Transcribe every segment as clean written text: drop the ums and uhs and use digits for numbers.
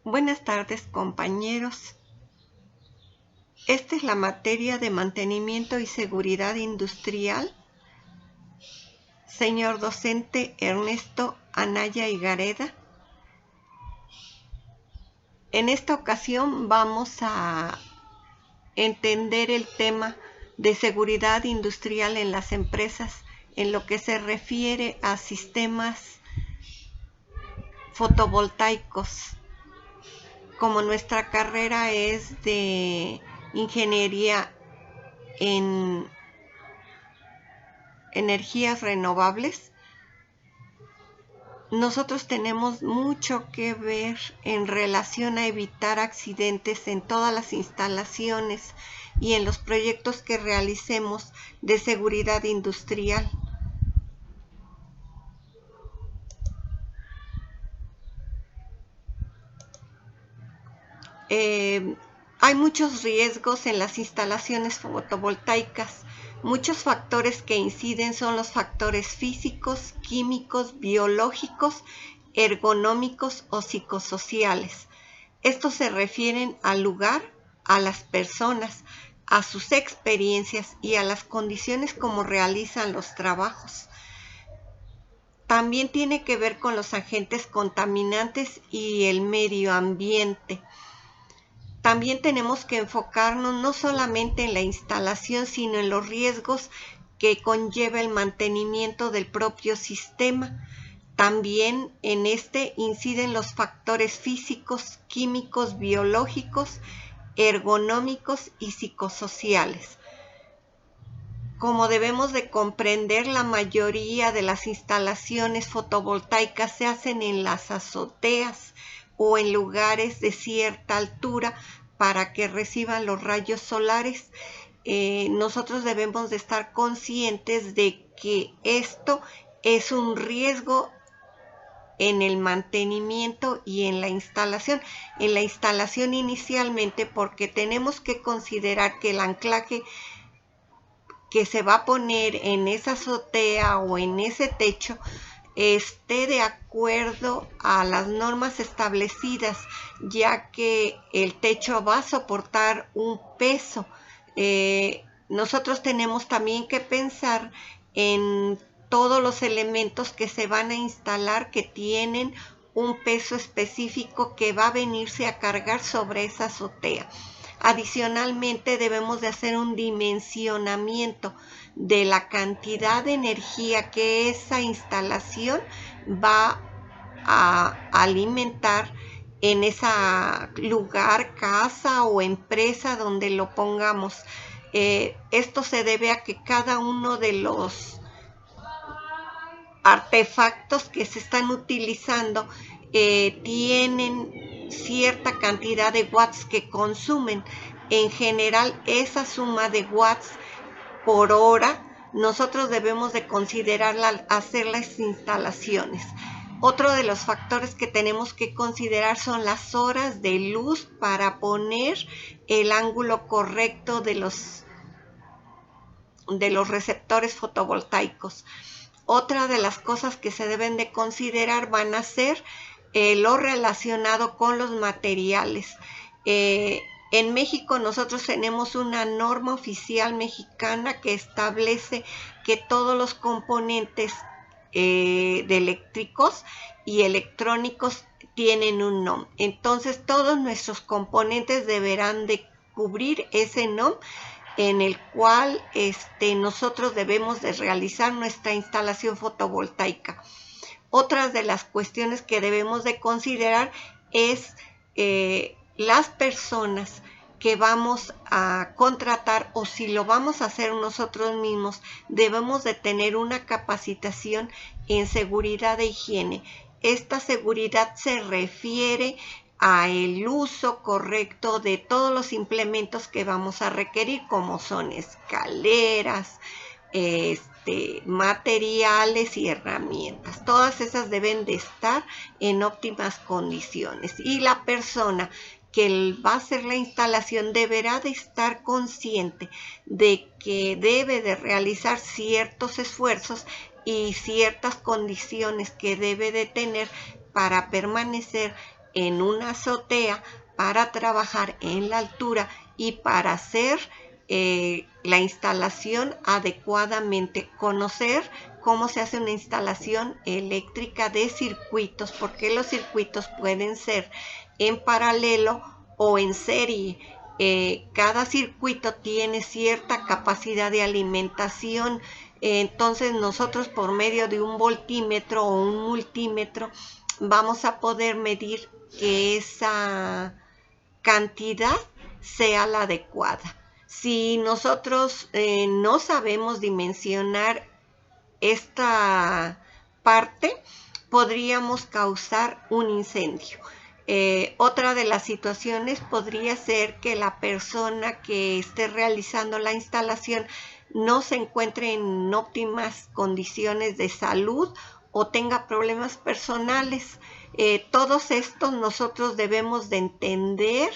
Buenas tardes, compañeros. Esta es la materia de mantenimiento y seguridad industrial. Señor docente Ernesto Anaya Higareda. En esta ocasión vamos a entender el tema de seguridad industrial en las empresas en lo que se refiere a sistemas fotovoltaicos. Como nuestra carrera es de ingeniería en energías renovables, nosotros tenemos mucho que ver en relación a evitar accidentes en todas las instalaciones y en los proyectos que realicemos de seguridad industrial. Hay muchos riesgos en las instalaciones fotovoltaicas. Muchos factores que inciden son los factores físicos, químicos, biológicos, ergonómicos o psicosociales. Estos se refieren al lugar, a las personas, a sus experiencias y a las condiciones como realizan los trabajos. También tiene que ver con los agentes contaminantes y el medio ambiente. También tenemos que enfocarnos no solamente en la instalación, sino en los riesgos que conlleva el mantenimiento del propio sistema. También en este inciden los factores físicos, químicos, biológicos, ergonómicos y psicosociales. Como debemos de comprender, la mayoría de las instalaciones fotovoltaicas se hacen en las azoteas o en lugares de cierta altura para que reciban los rayos solares. Nosotros debemos de estar conscientes de que esto es un riesgo en el mantenimiento y en la instalación. En la instalación inicialmente, porque tenemos que considerar que el anclaje que se va a poner en esa azotea o en ese techo esté de acuerdo a las normas establecidas, ya que el techo va a soportar un peso. Nosotros tenemos también que pensar en todos los elementos que se van a instalar que tienen un peso específico que va a venirse a cargar sobre esa azotea. Adicionalmente, debemos de hacer un dimensionamiento de la cantidad de energía que esa instalación va a alimentar en ese lugar, casa o empresa donde lo pongamos. Esto se debe a que cada uno de los artefactos que se están utilizando tienen cierta cantidad de watts que consumen. En general, esa suma de watts por hora nosotros debemos de considerarla al hacer las instalaciones. Otro de los factores que tenemos que considerar son las horas de luz para poner el ángulo correcto de los receptores fotovoltaicos. Otra de las cosas que se deben de considerar van a ser lo relacionado con los materiales. En México nosotros tenemos una norma oficial mexicana que establece que todos los componentes de eléctricos y electrónicos tienen un NOM. Entonces todos nuestros componentes deberán de cubrir ese NOM en el cual nosotros debemos de realizar nuestra instalación fotovoltaica. Otras de las cuestiones que debemos de considerar es las personas que vamos a contratar, o si lo vamos a hacer nosotros mismos, debemos de tener una capacitación en seguridad e higiene. Esta seguridad se refiere a el uso correcto de todos los implementos que vamos a requerir, como son escaleras, materiales y herramientas. Todas esas deben de estar en óptimas condiciones. Y la persona que va a hacer la instalación deberá de estar consciente de que debe de realizar ciertos esfuerzos y ciertas condiciones que debe de tener para permanecer en una azotea para trabajar en la altura y para hacer la instalación adecuadamente, conocer cómo se hace una instalación eléctrica de circuitos, porque los circuitos pueden ser en paralelo o en serie. Cada circuito tiene cierta capacidad de alimentación, entonces nosotros por medio de un voltímetro o un multímetro vamos a poder medir que esa cantidad sea la adecuada. Si nosotros no sabemos dimensionar esta parte, podríamos causar un incendio. Otra de las situaciones podría ser que la persona que esté realizando la instalación no se encuentre en óptimas condiciones de salud o tenga problemas personales. Todos estos nosotros debemos de entender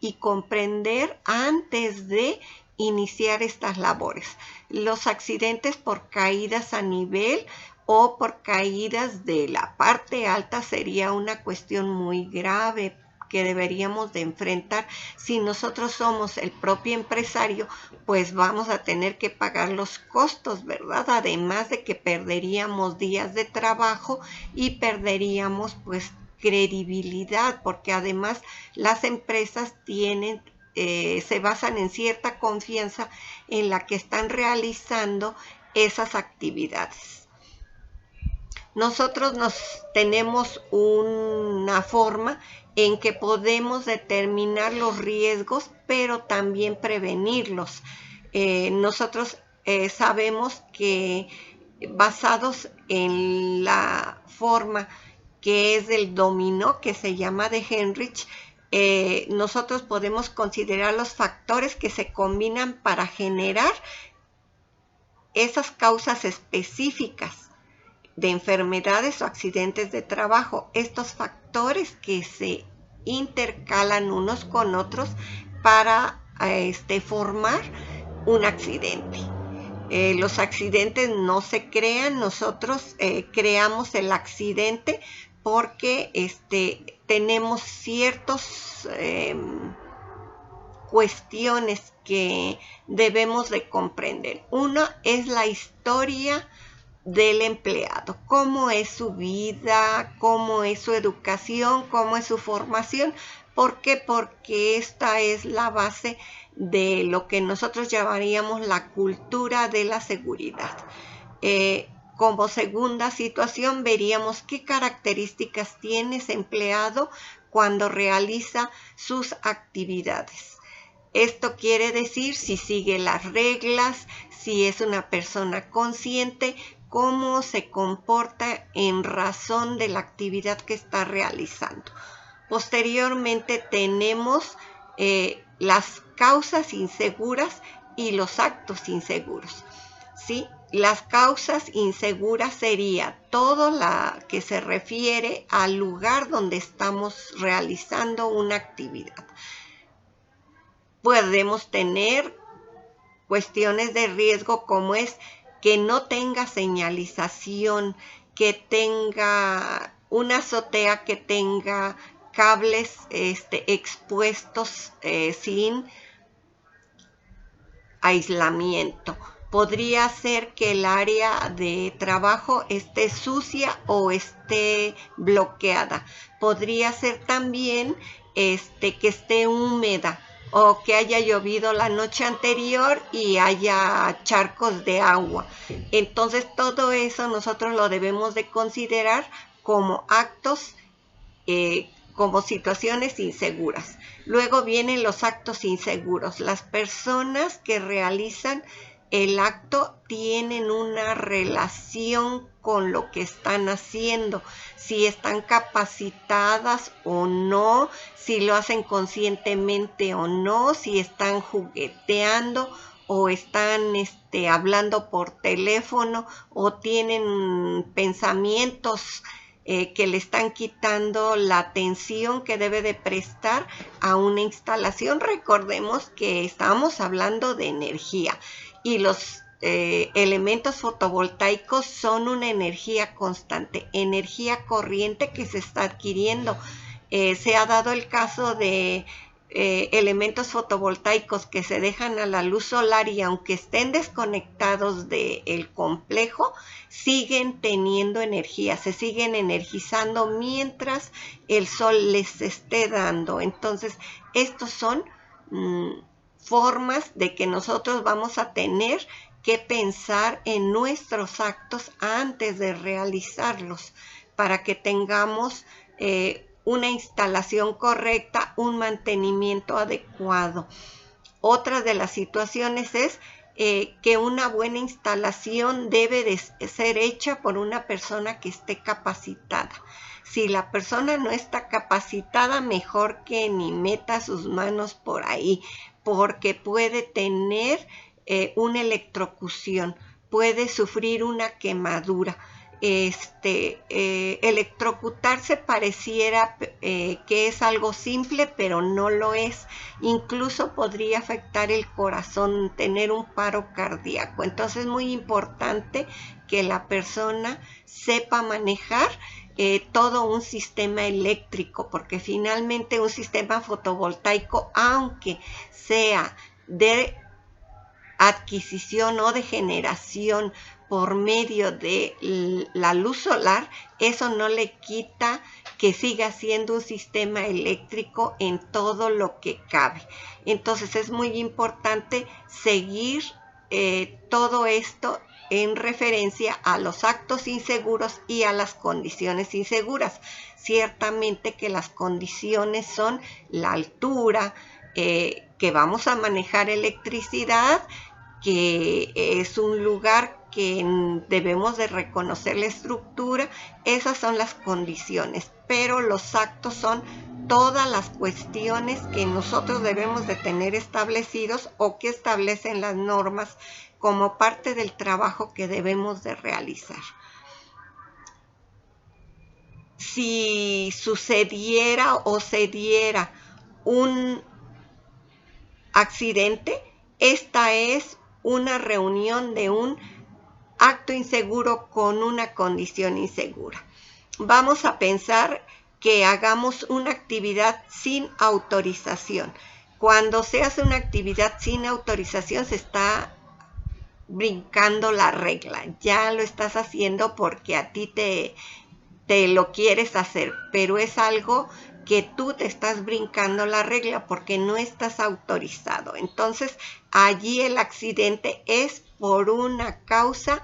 y comprender antes de iniciar estas labores. Los accidentes por caídas a nivel o por caídas de la parte alta sería una cuestión muy grave que deberíamos de enfrentar. Si nosotros somos el propio empresario, pues vamos a tener que pagar los costos, ¿verdad? Además de que perderíamos días de trabajo y perderíamos pues credibilidad, porque además las empresas tienen se basan en cierta confianza en la que están realizando esas actividades. Nosotros tenemos una forma en que podemos determinar los riesgos, pero también prevenirlos. Nosotros sabemos que basados en la forma que es del dominó, que se llama de Heinrich, nosotros podemos considerar los factores que se combinan para generar esas causas específicas de enfermedades o accidentes de trabajo. Estos factores que se intercalan unos con otros para formar un accidente. Los accidentes no se crean, nosotros creamos el accidente porque tenemos ciertas cuestiones que debemos de comprender. Una es la historia del empleado, cómo es su vida, cómo es su educación, cómo es su formación. ¿Por qué? Porque esta es la base de lo que nosotros llamaríamos la cultura de la seguridad. Como segunda situación veríamos qué características tiene ese empleado cuando realiza sus actividades. Esto quiere decir si sigue las reglas, si es una persona consciente, cómo se comporta en razón de la actividad que está realizando. Posteriormente tenemos las causas inseguras y los actos inseguros, ¿sí? Las causas inseguras sería todo lo que se refiere al lugar donde estamos realizando una actividad. Podemos tener cuestiones de riesgo como es que no tenga señalización, que tenga una azotea que tenga cables expuestos sin aislamiento. Podría ser que el área de trabajo esté sucia o esté bloqueada. Podría ser también que esté húmeda o que haya llovido la noche anterior y haya charcos de agua. Entonces todo eso nosotros lo debemos de considerar como actos, como situaciones inseguras. Luego vienen los actos inseguros. Las personas que realizan el acto tienen una relación con lo que están haciendo, si están capacitadas o no, si lo hacen conscientemente o no, si están jugueteando o están hablando por teléfono o tienen pensamientos que le están quitando la atención que debe de prestar a una instalación. Recordemos que estamos hablando de energía y los elementos fotovoltaicos son una energía constante, energía corriente que se está adquiriendo. Se ha dado el caso de elementos fotovoltaicos que se dejan a la luz solar y aunque estén desconectados del complejo, siguen teniendo energía, se siguen energizando mientras el sol les esté dando. Entonces, estos son formas de que nosotros vamos a tener que pensar en nuestros actos antes de realizarlos para que tengamos una instalación correcta, un mantenimiento adecuado. Otra de las situaciones es que una buena instalación debe de ser hecha por una persona que esté capacitada. Si la persona no está capacitada, mejor que ni meta sus manos por ahí, porque puede tener una electrocución, puede sufrir una quemadura. Electrocutarse pareciera que es algo simple, pero no lo es. Incluso podría afectar el corazón, tener un paro cardíaco. Entonces es muy importante que la persona sepa manejar todo un sistema eléctrico, porque finalmente un sistema fotovoltaico, aunque sea de adquisición o de generación por medio de la luz solar, eso no le quita que siga siendo un sistema eléctrico en todo lo que cabe. Entonces es muy importante seguir todo esto en referencia a los actos inseguros y a las condiciones inseguras. Ciertamente que las condiciones son la altura, que vamos a manejar electricidad, que es un lugar que debemos de reconocer la estructura. Esas son las condiciones, pero los actos son todas las cuestiones que nosotros debemos de tener establecidos o que establecen las normas como parte del trabajo que debemos de realizar. Si sucediera o se diera un accidente, esta es una reunión de un acto inseguro con una condición insegura. Vamos a pensar que hagamos una actividad sin autorización. Cuando se hace una actividad sin autorización, se está brincando la regla. Ya lo estás haciendo porque a ti te lo quieres hacer, pero es algo que tú te estás brincando la regla porque no estás autorizado. Entonces, allí el accidente es por una causa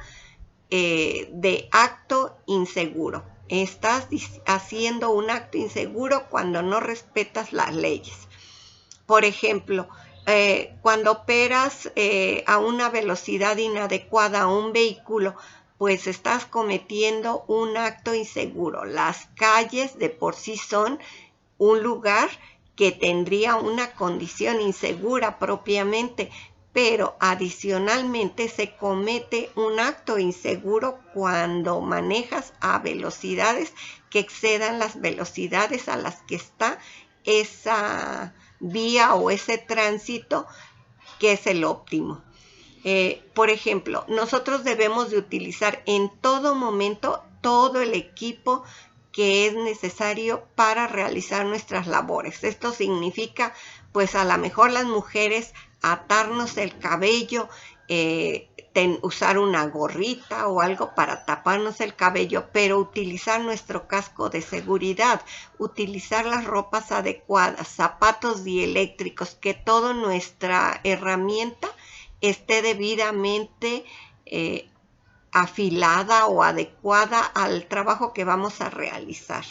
de acto inseguro. Estás haciendo un acto inseguro cuando no respetas las leyes. Por ejemplo, cuando operas a una velocidad inadecuada a un vehículo, pues estás cometiendo un acto inseguro. Las calles de por sí son un lugar que tendría una condición insegura propiamente, pero adicionalmente se comete un acto inseguro cuando manejas a velocidades que excedan las velocidades a las que está esa vía o ese tránsito, que es el óptimo. Por ejemplo, nosotros debemos de utilizar en todo momento todo el equipo que es necesario para realizar nuestras labores. Esto significa, pues a lo mejor las mujeres, atarnos el cabello, usar una gorrita o algo para taparnos el cabello, pero utilizar nuestro casco de seguridad, utilizar las ropas adecuadas, zapatos dieléctricos, que toda nuestra herramienta esté debidamente afilada o adecuada al trabajo que vamos a realizar.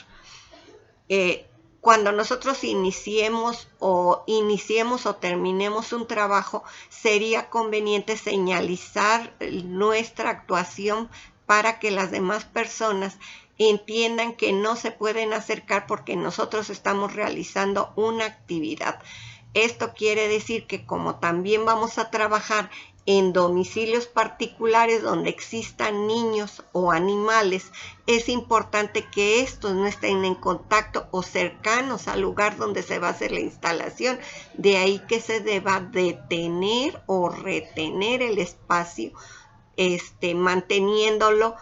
Cuando nosotros iniciemos o terminemos un trabajo, sería conveniente señalizar nuestra actuación para que las demás personas entiendan que no se pueden acercar porque nosotros estamos realizando una actividad. Esto quiere decir que como también vamos a trabajar en domicilios particulares donde existan niños o animales, es importante que estos no estén en contacto o cercanos al lugar donde se va a hacer la instalación. De ahí que se deba detener o retener el espacio, manteniéndolo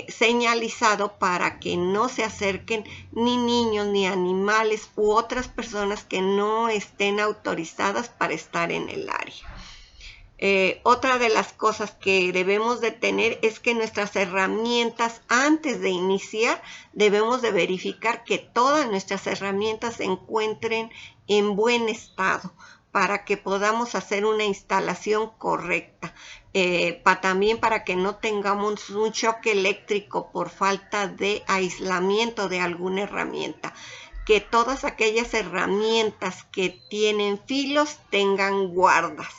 señalizado para que no se acerquen ni niños ni animales u otras personas que no estén autorizadas para estar en el área. Otra de las cosas que debemos de tener es que nuestras herramientas, antes de iniciar, debemos de verificar que todas nuestras herramientas se encuentren en buen estado para que podamos hacer una instalación correcta. También para que no tengamos un choque eléctrico por falta de aislamiento de alguna herramienta. Que todas aquellas herramientas que tienen filos tengan guardas.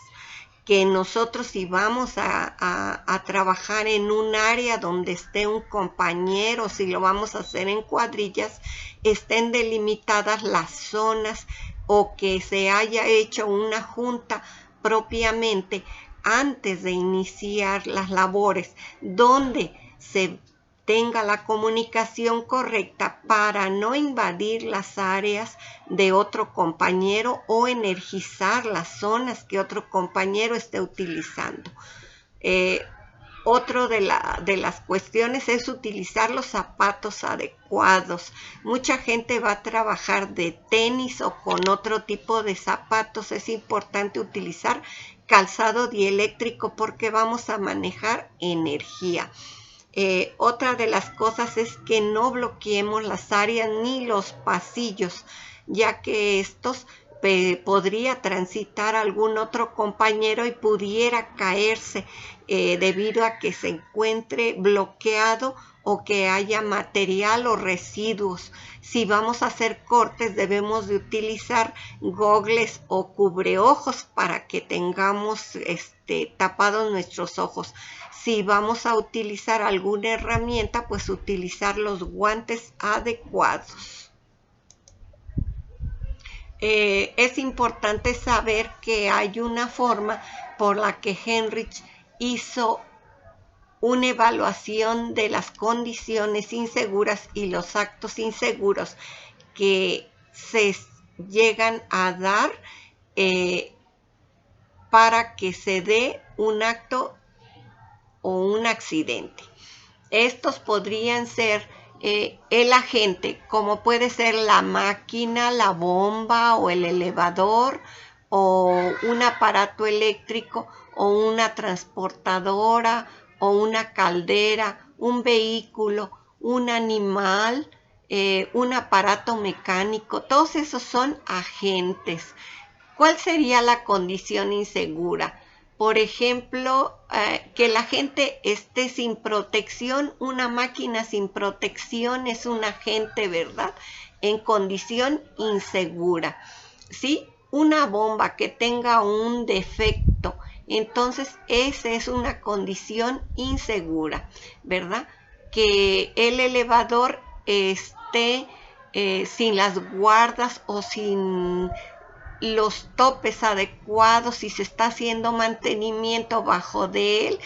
Que nosotros, si vamos a trabajar en un área donde esté un compañero, si lo vamos a hacer en cuadrillas, estén delimitadas las zonas o que se haya hecho una junta propiamente antes de iniciar las labores, donde se tenga la comunicación correcta para no invadir las áreas de otro compañero o energizar las zonas que otro compañero esté utilizando. Otro de las cuestiones es utilizar los zapatos adecuados. Mucha gente va a trabajar de tenis o con otro tipo de zapatos. Es importante utilizar calzado dieléctrico porque vamos a manejar energía. Otra de las cosas es que no bloqueemos las áreas ni los pasillos, ya que estos podría transitar algún otro compañero y pudiera caerse debido a que se encuentre bloqueado o que haya material o residuos. Si vamos a hacer cortes, debemos de utilizar gogles o cubreojos para que tengamos tapados nuestros ojos. Si vamos a utilizar alguna herramienta, pues utilizar los guantes adecuados. Es importante saber que hay una forma por la que Heinrich hizo una evaluación de las condiciones inseguras y los actos inseguros que se llegan a dar para que se dé un acto o un accidente. Estos podrían ser el agente, como puede ser la máquina, la bomba o el elevador o un aparato eléctrico o una transportadora o una caldera, un vehículo, un animal, un aparato mecánico. Todos esos son agentes. ¿Cuál sería la condición insegura? Por ejemplo, que la gente esté sin protección. Una máquina sin protección es un agente, ¿verdad? En condición insegura. ¿Sí? Una bomba que tenga un defecto, entonces esa es una condición insegura, ¿verdad? Que el elevador esté sin las guardas o sin los topes adecuados, si se está haciendo mantenimiento bajo de él,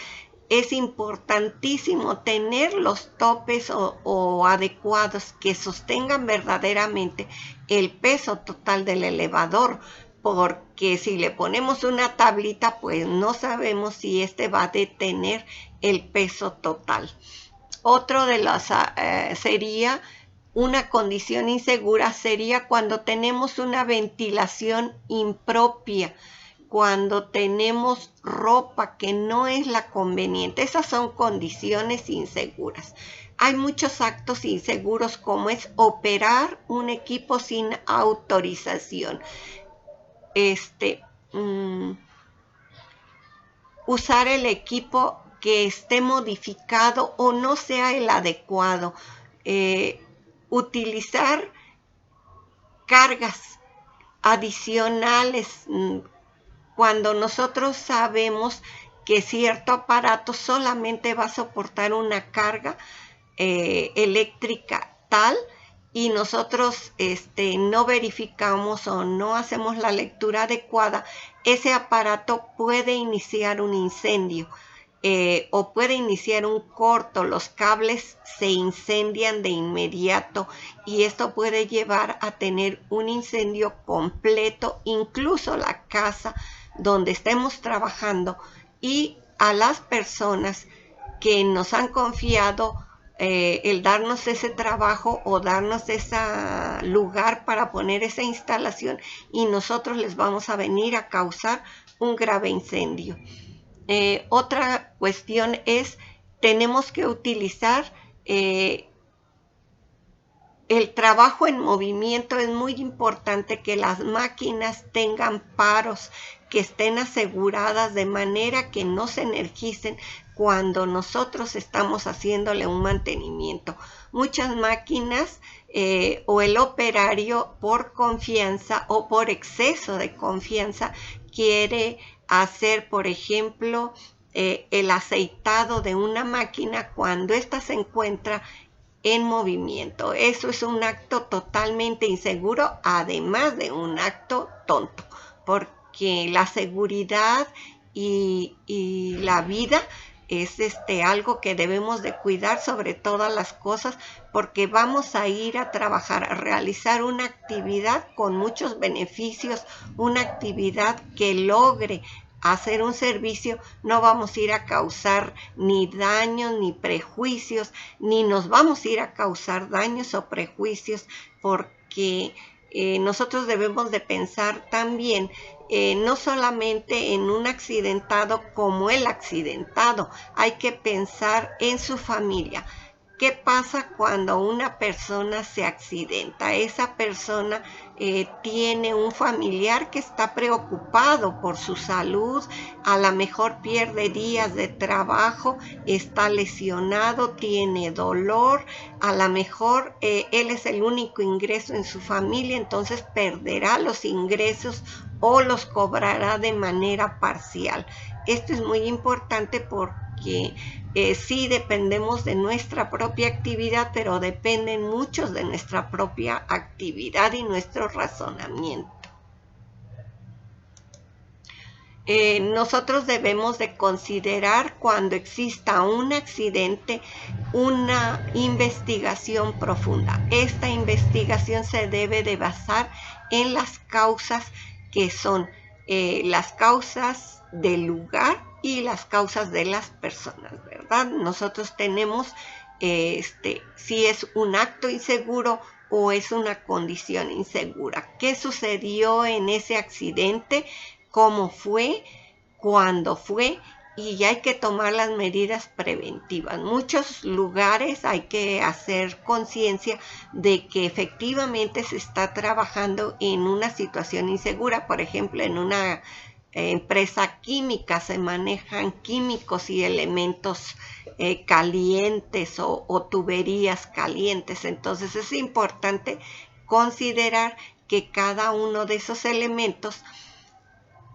es importantísimo tener los topes o adecuados que sostengan verdaderamente el peso total del elevador, porque si le ponemos una tablita, pues no sabemos si este va a detener el peso total. Otro de los sería una condición insegura sería cuando tenemos una ventilación impropia, cuando tenemos ropa que no es la conveniente. Esas son condiciones inseguras. Hay muchos actos inseguros como es operar un equipo sin autorización. Usar el equipo que esté modificado o no sea el adecuado. Utilizar cargas adicionales cuando nosotros sabemos que cierto aparato solamente va a soportar una carga eléctrica tal y nosotros no verificamos o no hacemos la lectura adecuada, ese aparato puede iniciar un incendio. O puede iniciar un corto, los cables se incendian de inmediato y esto puede llevar a tener un incendio completo, incluso la casa donde estemos trabajando, y a las personas que nos han confiado el darnos ese trabajo o darnos ese lugar para poner esa instalación, y nosotros les vamos a venir a causar un grave incendio. Otra cuestión es, tenemos que utilizar el trabajo en movimiento. Es muy importante que las máquinas tengan paros, que estén aseguradas de manera que no se energicen cuando nosotros estamos haciéndole un mantenimiento. Muchas máquinas o el operario, por confianza o por exceso de confianza, quiere hacer, por ejemplo, el aceitado de una máquina cuando ésta se encuentra en movimiento. Eso es un acto totalmente inseguro, además de un acto tonto, porque la seguridad y la vida es algo que debemos de cuidar sobre todas las cosas, porque vamos a ir a trabajar, a realizar una actividad con muchos beneficios, una actividad que logre hacer un servicio. No vamos a ir a causar ni daños ni prejuicios, ni nos vamos a ir a causar daños o prejuicios, porque nosotros debemos de pensar también no solamente en un accidentado como el accidentado, hay que pensar en su familia. ¿Qué pasa cuando una persona se accidenta? Esa persona tiene un familiar que está preocupado por su salud, a lo mejor pierde días de trabajo, está lesionado, tiene dolor, a lo mejor él es el único ingreso en su familia, entonces perderá los ingresos o los cobrará de manera parcial. Esto es muy importante porque sí dependemos de nuestra propia actividad, pero dependen muchos de nuestra propia actividad y nuestro razonamiento. Nosotros debemos de considerar, cuando exista un accidente, una investigación profunda. Esta investigación se debe de basar en las causas que son las causas del lugar y las causas de las personas, ¿verdad? Nosotros tenemos si es un acto inseguro o es una condición insegura. ¿Qué sucedió en ese accidente? ¿Cómo fue? ¿Cuándo fue? Y hay que tomar las medidas preventivas. En muchos lugares hay que hacer conciencia de que efectivamente se está trabajando en una situación insegura. Por ejemplo, en una empresa química se manejan químicos y elementos calientes o tuberías calientes. Entonces es importante considerar que cada uno de esos elementos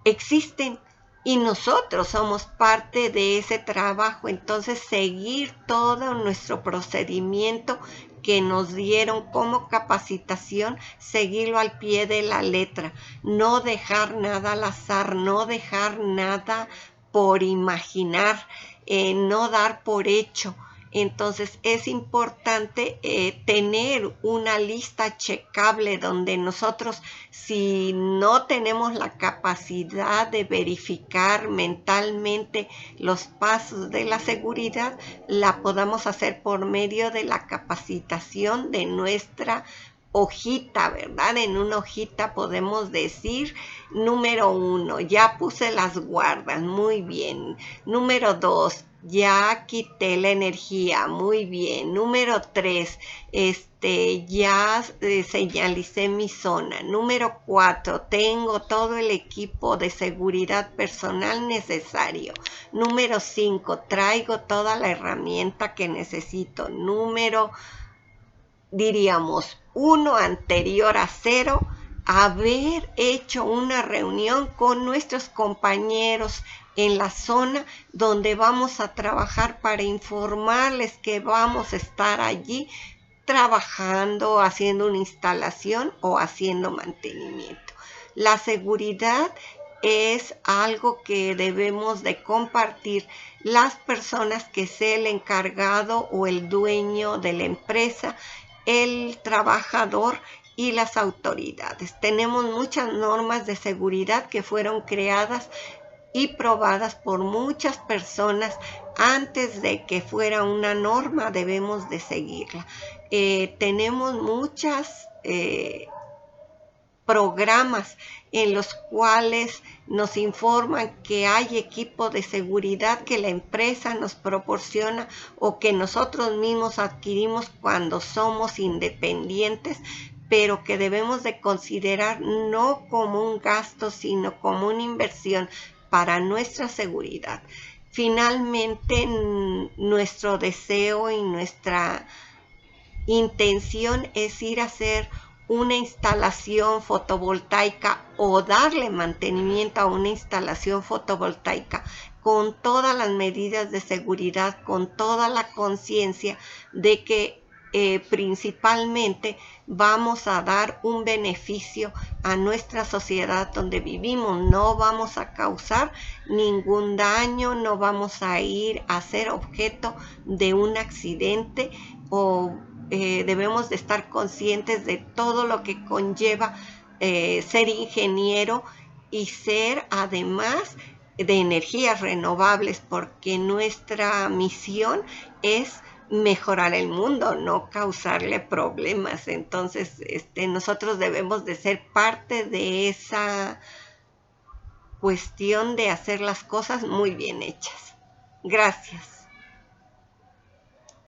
existen y nosotros somos parte de ese trabajo. Entonces seguir todo nuestro procedimiento que nos dieron como capacitación, seguirlo al pie de la letra, no dejar nada al azar, no dejar nada por imaginar, no dar por hecho. Entonces es importante tener una lista checable donde nosotros, si no tenemos la capacidad de verificar mentalmente los pasos de la seguridad, la podamos hacer por medio de la capacitación de nuestra hojita, ¿verdad? En una hojita podemos decir: número 1, ya puse las guardas, muy bien. Número 2, ya quité la energía, muy bien. Número 3, ya señalicé mi zona. Número 4, tengo todo el equipo de seguridad personal necesario. Número 5, traigo toda la herramienta que necesito. Número, diríamos, 1 anterior a 0, haber hecho una reunión con nuestros compañeros en la zona donde vamos a trabajar para informarles que vamos a estar allí trabajando, haciendo una instalación o haciendo mantenimiento. La seguridad es algo que debemos de compartir las personas que sea el encargado o el dueño de la empresa, el trabajador y las autoridades. Tenemos muchas normas de seguridad que fueron creadas y probadas por muchas personas. Antes de que fuera una norma debemos de seguirla. Tenemos muchas programas en los cuales nos informan que hay equipo de seguridad que la empresa nos proporciona o que nosotros mismos adquirimos cuando somos independientes, pero que debemos de considerar no como un gasto, sino como una inversión para nuestra seguridad. Finalmente, nuestro deseo y nuestra intención es ir a hacer una instalación fotovoltaica o darle mantenimiento a una instalación fotovoltaica con todas las medidas de seguridad, con toda la conciencia de que principalmente vamos a dar un beneficio a nuestra sociedad donde vivimos. No vamos a causar ningún daño, no vamos a ir a ser objeto de un accidente o debemos de estar conscientes de todo lo que conlleva ser ingeniero y ser además de energías renovables, porque nuestra misión es mejorar el mundo, no causarle problemas. Entonces, nosotros debemos de ser parte de esa cuestión de hacer las cosas muy bien hechas. Gracias.